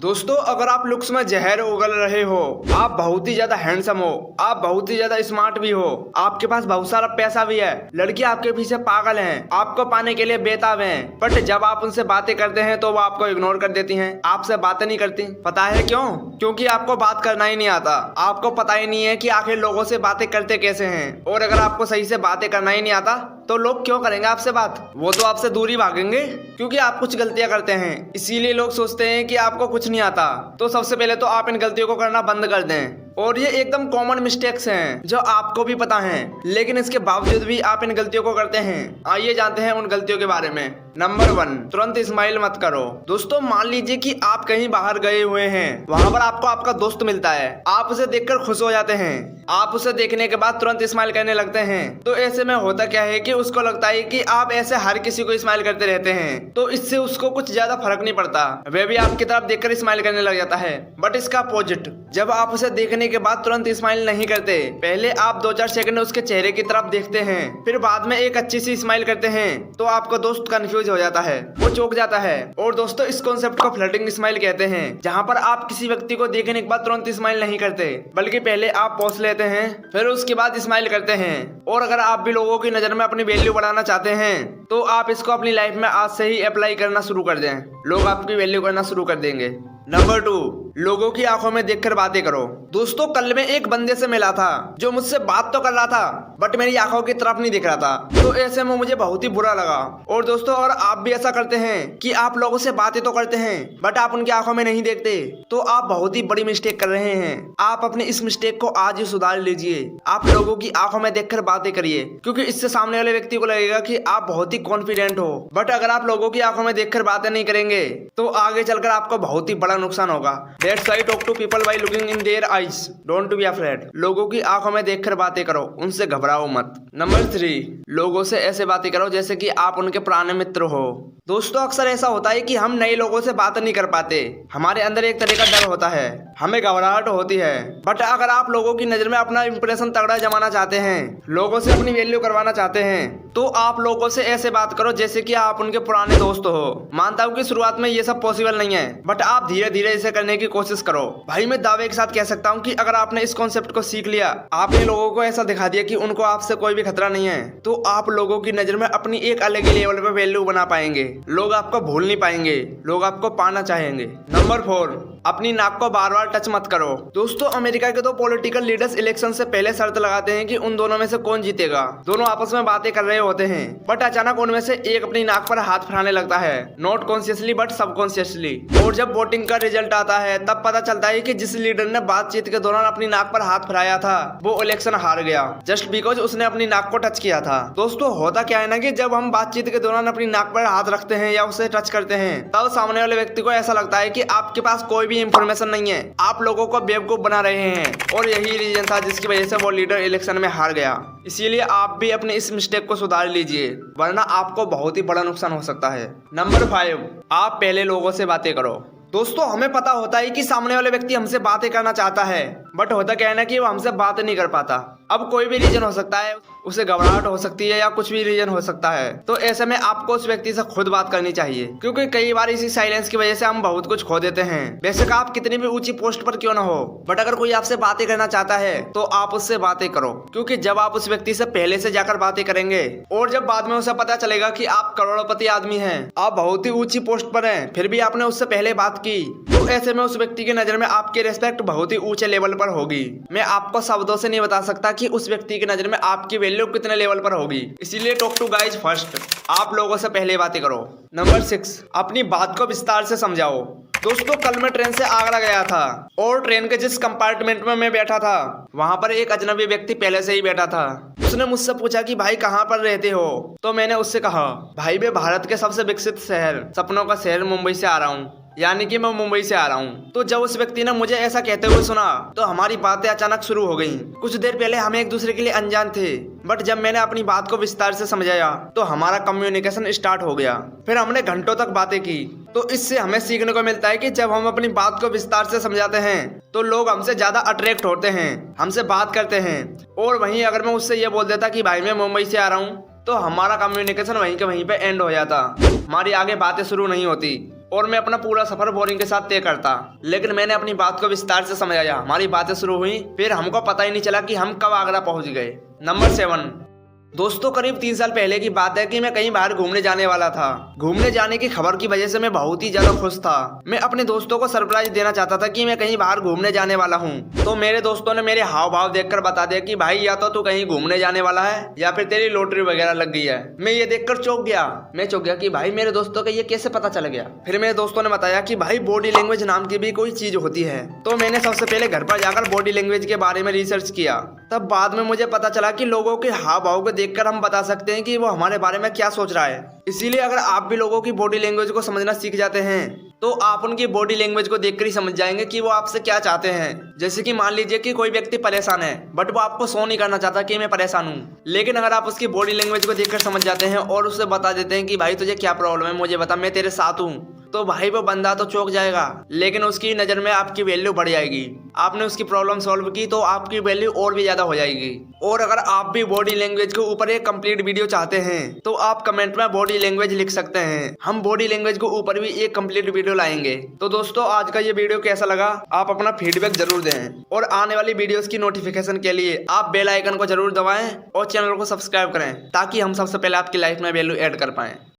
दोस्तों अगर आप लुक्स में जहर उगल रहे हो, आप बहुत ही ज्यादा हैंडसम हो, आप बहुत ही ज्यादा स्मार्ट भी हो, आपके पास बहुत सारा पैसा भी है, लड़की आपके पीछे पागल हैं, आपको पाने के लिए बेताब हैं, बट जब आप उनसे बातें करते हैं तो वो आपको इग्नोर कर देती हैं, आपसे बातें नहीं करती। पता है क्यों? क्योंकि आपको बात करना ही नहीं आता। आपको पता ही नहीं है कि आखिर लोगों से बातें करते कैसे हैं। और अगर आपको सही से बातें करना ही नहीं आता तो लोग क्यों करेंगे आपसे बात? वो तो आपसे दूरी भागेंगे क्योंकि आप कुछ गलतियां करते हैं। इसीलिए लोग सोचते हैं कि आपको कुछ नहीं आता। तो सबसे पहले तो आप इन गलतियों को करना बंद कर दें। और ये एकदम कॉमन मिस्टेक्स हैं जो आपको भी पता हैं, लेकिन इसके बावजूद भी आप इन गलतियों को करते हैं। आइए जानते हैं उन गलतियों के बारे में। नंबर 1, तुरंत स्माइल मत करो। दोस्तों मान लीजिए कि आप कहीं बाहर गए हुए हैं, वहां पर आपको आपका दोस्त मिलता है, आप उसे देखकर खुश हो जाते हैं, आप उसे देखने के बाद तुरंत स्माइल करने लगते हैं। तो ऐसे में होता क्या है कि उसको लगता है कि आप ऐसे हर किसी को स्माइल करते रहते हैं, तो इससे उसको कुछ ज्यादा फर्क नहीं पड़ता, वह भी आपकी तरफ देखकर स्माइल करने लग जाता है। बट इसका अपोजिट, जब आप उसे देखने के बाद तुरंत स्माइल नहीं करते, पहले आप 2-4 सेकंड उसके चेहरे की तरफ देखते हैं, फिर बाद में एक अच्छी सी स्माइल करते हैं, तो आपका दोस्त कंफ्यूज हो जाता है, वो चौंक जाता है। और दोस्तों इस कॉन्सेप्ट को फ्लर्टिंग स्माइल कहते हैं, जहां पर आप किसी व्यक्ति को देखने के बाद तुरंत स्माइल नहीं करते, बल्कि पहले आप पॉज लेते हैं, फिर उसके बाद स्माइल करते हैं। और अगर आप भी लोगों की नजर में अपनी वैल्यू बढ़ाना चाहते हैं तो आप इसको अपनी लाइफ में आज से ही अप्लाई करना शुरू कर दें, लोग आपकी वैल्यू करना शुरू कर देंगे। नंबर 2, लोगों की आंखों में देखकर बातें करो। दोस्तों कल मैं एक बंदे से मिला था जो मुझसे बात तो कर रहा था बट मेरी आंखों की तरफ नहीं दिख रहा था, तो ऐसे में मुझे बहुत ही बुरा लगा। और दोस्तों अगर आप भी ऐसा करते हैं कि आप लोगों से बातें तो करते हैं बट आप उनकी आंखों में नहीं देखते, तो आप बहुत ही बड़ी मिस्टेक कर रहे हैं। आप अपनी इस मिस्टेक को आज ही सुधार लीजिए। आप लोगों की आंखों में देखकर बातें करिए, क्योंकि इससे सामने वाले व्यक्ति को लगेगा कि आप बहुत ही कॉन्फिडेंट हो। बट अगर आप लोगों की आंखों में देखकर बातें नहीं करेंगे तो आगे चलकर आपको बहुत ही बड़ा नुकसान होगा। That's why talk to people by looking in their eyes. Don't be afraid. लोगों की आंखों में देखकर बातें करो, उनसे घबराओ मत। नंबर 3, लोगों से ऐसे बातें करो जैसे कि आप उनके पुराने मित्र हो। दोस्तों अक्सर ऐसा होता है कि हम नए लोगों से बात नहीं कर पाते, हमारे अंदर एक तरह का डर होता है, हमें घबराहट होती है। बट अगर आप लोगों की नजर में अपना इंप्रेशन तगड़ा जमाना चाहते हैं, लोगों से अपनी वैल्यू करवाना चाहते हैं, तो आप लोगों से ऐसे बात करो जैसे कि आप उनके पुराने दोस्त हो। मानता हूँ कि शुरुआत में ये सब पॉसिबल नहीं है, बट आप धीरे धीरे इसे करने की कोशिश करो। भाई मैं दावे के साथ कह सकता हूँ कि अगर आपने इस कॉन्सेप्ट को सीख लिया, आपने लोगों को ऐसा दिखा दिया कि उनको आपसे कोई भी खतरा नहीं है, तो आप लोगों की नजर में अपनी एक अलग ही लेवल पे वैल्यू बना पाएंगे। लोग आपको भूल नहीं पाएंगे, लोग आपको पाना चाहेंगे। नंबर 4, अपनी नाक को बार बार टच मत करो। दोस्तों अमेरिका के 2 पॉलिटिकल लीडर्स इलेक्शन से पहले शर्त लगाते हैं कि उन दोनों में से कौन जीतेगा। दोनों आपस में बातें कर रहे होते हैं, बट अचानक उनमें से एक अपनी नाक पर हाथ फिराने लगता है, नॉट कॉन्शियसली बट सबकॉन्शियसली। और जब वोटिंग का रिजल्ट आता है तब पता चलता है कि जिस लीडर ने बातचीत के दौरान अपनी नाक पर हाथ फिराया था वो इलेक्शन हार गया, जस्ट बिकॉज उसने अपनी नाक को टच किया था। दोस्तों होता क्या है ना कि जब हम बातचीत के दौरान अपनी नाक पर हाथ रखते हैं या उसे टच करते हैं, तब सामने वाले व्यक्ति को ऐसा लगता है कि आपके पास कोई भी इंफॉर्मेशन नहीं है, आप लोगों को बेवकूफ बना रहे हैं। और यही रीजन था जिसकी वजह से वो लीडर इलेक्शन में हार गया। इसीलिए आप भी अपने इस मिस्टेक को सुधार लीजिए, वरना आपको बहुत ही बड़ा नुकसान हो सकता है। नंबर 5, आप पहले लोगों से बातें करो। दोस्तों हमें पता होता है कि सामने वाले व्यक्ति हमसे बातें करना चाहता है, बट होता क्या है ना कि वो हमसे बात नहीं कर पाता। अब कोई भी रीजन हो सकता है, उसे घबराहट हो सकती है या कुछ भी रीजन हो सकता है। तो ऐसे में आपको उस व्यक्ति से खुद बात करनी चाहिए, क्योंकि कई बार इसी साइलेंस की वजह से हम बहुत कुछ खो देते हैं। बेशक आप कितनी भी ऊंची पोस्ट पर क्यों ना हो, बट अगर कोई आपसे बातें करना चाहता है तो आप उससे बातें करो, क्योंकि जब आप उस व्यक्ति से पहले से जाकर बातें करेंगे और जब बाद में उसे पता चलेगा कि आप करोड़पति आदमी हैं, आप बहुत ही ऊंची पोस्ट पर हैं, फिर भी आपने उससे पहले बात की, तो ऐसे में उस व्यक्ति की नजर में आपकी रिस्पेक्ट बहुत ही ऊंचे लेवल पर होगी। मैं आपको शब्दों से नहीं बता सकता कि उस व्यक्ति की नजर में आपकी वैल्यू कितने लेवल पर होगी। इसीलिए टॉक टू गाइज फर्स्ट, आप लोगों से पहले बातें करो। नंबर 6, अपनी बात को विस्तार से समझाओ। दोस्तों कल मैं ट्रेन से आगरा गया था और ट्रेन के जिस कंपार्टमेंट में मैं बैठा था वहां पर एक अजनबी व्यक्ति पहले से ही बैठा था। उसने मुझसे पूछा कि भाई कहाँ पर रहते हो, तो मैंने उससे कहा भाई मैं भारत के सबसे विकसित शहर, सपनों का शहर मुंबई से आ रहा हूँ, यानी कि मैं मुंबई से आ रहा हूँ। तो जब उस व्यक्ति ने मुझे ऐसा कहते हुए सुना तो हमारी बातें अचानक शुरू हो गईं। कुछ देर पहले हम एक दूसरे के लिए अनजान थे, बट जब मैंने अपनी बात को विस्तार से समझाया तो हमारा कम्युनिकेशन स्टार्ट हो गया। फिर हमने घंटों तक बातें की। तो इससे हमें सीखने को मिलता है कि जब हम अपनी बात को विस्तार से समझाते हैं तो लोग हमसे ज्यादा अट्रैक्ट होते हैं, हमसे बात करते हैं। और वहीं अगर मैं उससे ये बोल देता कि भाई मैं मुंबई से आ रहा हूँ, तो हमारा कम्युनिकेशन वहीं के वहीं पे एंड हो जाता, हमारी आगे बातें शुरू नहीं होती और मैं अपना पूरा सफर बोरिंग के साथ तय करता। लेकिन मैंने अपनी बात को विस्तार से समझाया, हमारी बातें शुरू हुई, फिर हमको पता ही नहीं चला कि हम कब आगरा पहुंच गए। नंबर 7। दोस्तों, करीब 3 साल पहले की बात है कि मैं कहीं बाहर घूमने जाने वाला था। घूमने जाने की खबर की वजह से मैं बहुत ही ज्यादा खुश था। मैं अपने दोस्तों को सरप्राइज देना चाहता था कि मैं कहीं बाहर घूमने जाने वाला हूँ। तो मेरे दोस्तों ने मेरे हाव भाव देखकर बता दिया कि भाई या तो तू कहीं घूमने जाने वाला है या फिर तेरी लॉटरी वगैरह लग गई है। मैं ये देखकर चौंक गया। मैं चौंक गया कि भाई मेरे दोस्तों को ये कैसे पता चल गया। फिर मेरे दोस्तों ने बताया कि भाई बॉडी लैंग्वेज नाम की भी कोई चीज होती है। तो मैंने सबसे पहले घर पर जाकर बॉडी लैंग्वेज के बारे में रिसर्च किया। तब बाद में मुझे पता चला कि लोगों के हाव भाव को देखकर हम बता सकते हैं कि वो हमारे बारे में क्या सोच रहा है। इसीलिए अगर आप भी लोगों की बॉडी लैंग्वेज को समझना सीख जाते हैं तो आप उनकी बॉडी लैंग्वेज को देखकर ही समझ जाएंगे कि वो आपसे क्या चाहते हैं। जैसे कि मान लीजिए कि कोई व्यक्ति परेशान है बट वो आपको शो नहीं करना चाहता कि मैं परेशान हूँ, लेकिन अगर आप उसकी बॉडी लैंग्वेज को देखकर समझ जाते हैं और उससे बता देते हैं कि भाई तुझे क्या प्रॉब्लम है, मुझे बता, मैं तेरे साथ हूँ, तो भाई वो बंदा तो चौंक जाएगा, लेकिन उसकी नज़र में आपकी वैल्यू बढ़ जाएगी। आपने उसकी प्रॉब्लम सॉल्व की तो आपकी वैल्यू और भी ज़्यादा हो जाएगी। और अगर आप भी बॉडी लैंग्वेज के ऊपर एक कंप्लीट वीडियो चाहते हैं तो आप कमेंट में बॉडी लैंग्वेज लिख सकते हैं। हम बॉडी लैंग्वेज के ऊपर भी एक कंप्लीट वीडियो लाएंगे। तो दोस्तों, आज का ये वीडियो कैसा लगा आप अपना फीडबैक जरूर दें और आने वाली वीडियोस की नोटिफिकेशन के लिए आप बेल आइकन को जरूर दबाएं और चैनल को सब्सक्राइब करें ताकि हम सबसे पहले आपकी लाइफ में वैल्यू ऐड कर पाएं।